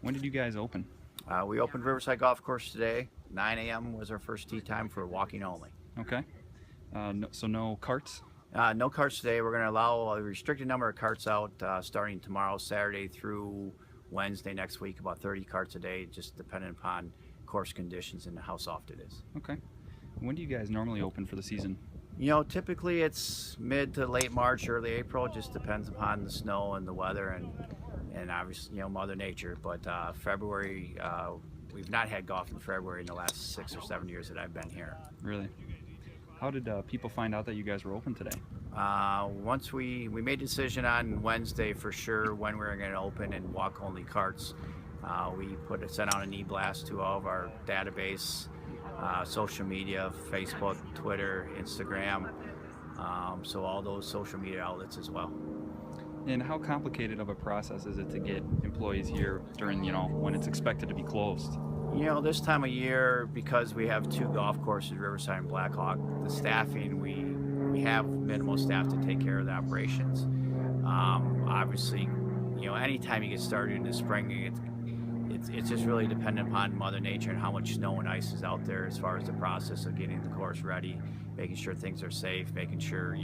When did you guys open? We opened Riverside Golf Course today. 9 a.m. was our first tee time for walking only. Okay. So no carts? No carts today. We're going to allow a restricted number of carts out starting tomorrow, Saturday through Wednesday next week, about 30 carts a day, just depending upon course conditions and how soft it is. Okay. When do you guys normally open for the season? Typically it's mid to late March, early April. It just depends upon the snow and the weather and obviously, Mother Nature. But February, we've not had golf in February in the last 6 or 7 years that I've been here. Really? How did people find out that you guys were open today? Once we made a decision on Wednesday for sure when we were going to open and walk-only carts. We sent out an e-blast to all of our database, social media, Facebook, Twitter, Instagram, so all those social media outlets as well. And how complicated of a process is it to get employees here during, when it's expected to be closed? This time of year, because we have 2 golf courses, Riverside and Blackhawk, the staffing, we have minimal staff to take care of the operations. Obviously, anytime you get started in the spring, it's just really dependent upon Mother Nature and how much snow and ice is out there as far as the process of getting the course ready, making sure things are safe, making sure,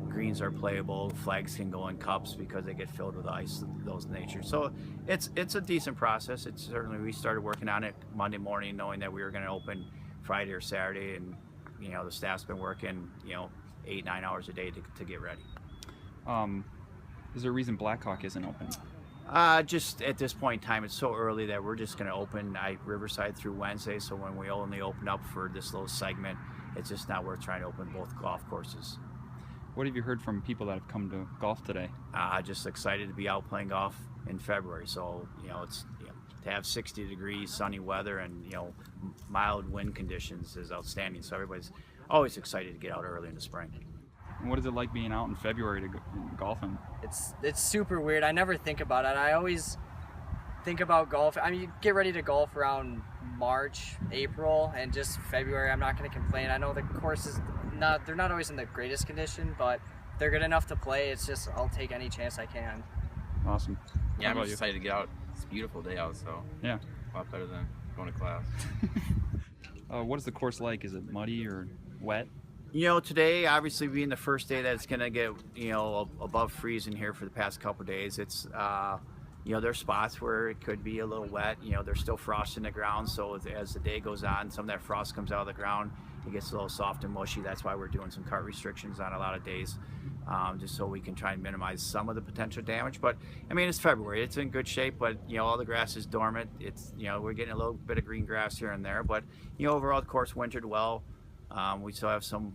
greens are playable, flags can go in cups because they get filled with ice, those nature. So it's a decent process. It's certainly, we started working on it Monday morning knowing that we were going to open Friday or Saturday, and the staff's been working 8-9 hours a day to get ready. Is there a reason Blackhawk isn't open? Just at this point in time, it's so early that we're just going to open Riverside through Wednesday. So when we only open up for this little segment, it's just not worth trying to open both golf courses. What have you heard from people that have come to golf today? Just excited to be out playing golf in February. So it's to have 60 degrees, sunny weather, and mild wind conditions is outstanding. So everybody's always excited to get out early in the spring. And what is it like being out in February to go golfing? It's super weird. I never think about it. I always think about golf. I mean, you get ready to golf around March, April, and just February. I'm not going to complain. I know the courses they're not always in the greatest condition, but they're good enough to play. It's just I'll take any chance I can. Awesome. Yeah, I'm excited to get out. It's a beautiful day out, so yeah, a lot better than going to class. What is the course like? Is it muddy or wet? Today, obviously being the first day that it's going to get, above freezing here for the past couple of days, it's, there's spots where it could be a little wet. There's still frost in the ground, so as the day goes on, some of that frost comes out of the ground. It gets a little soft and mushy. That's why we're doing some cart restrictions on a lot of days, just so we can try and minimize some of the potential damage. But, I mean, it's February. It's in good shape, but, all the grass is dormant. It's, we're getting a little bit of green grass here and there. But, overall, the course wintered well. We still have some,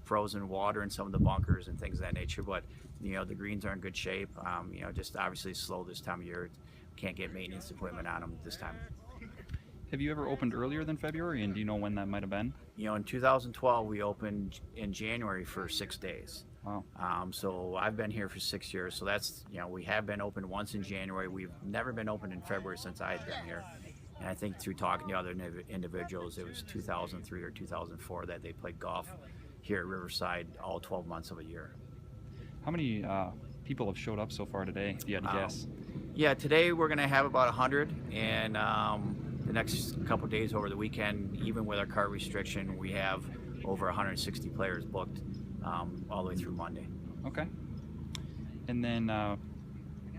frozen water in some of the bunkers and things of that nature, but, the greens are in good shape. Just obviously slow this time of year. Can't get maintenance equipment on them this time. Have you ever opened earlier than February, and do you know when that might have been? In 2012, we opened in January for 6 days. Wow. So I've been here for 6 years. So that's, we have been open once in January. We've never been open in February since I had been here. And I think through talking to other individuals, it was 2003 or 2004 that they played golf here at Riverside all 12 months of a year. How many people have showed up so far today, if you had to guess? Yeah, today we're going to have about 100, and the next couple of days over the weekend, even with our cart restriction, we have over 160 players booked all the way through Monday. Okay. And then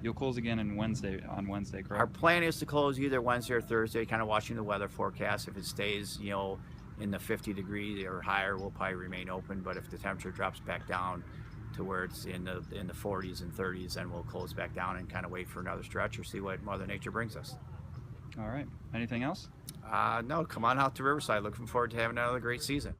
you'll close again on Wednesday, correct? Our plan is to close either Wednesday or Thursday, kind of watching the weather forecast. If it stays, in the 50 degrees or higher, we'll probably remain open. But if the temperature drops back down to where it's in the 40s and 30s, then we'll close back down and kind of wait for another stretch or see what Mother Nature brings us. All right. Anything else? No, come on out to Riverside. Looking forward to having another great season.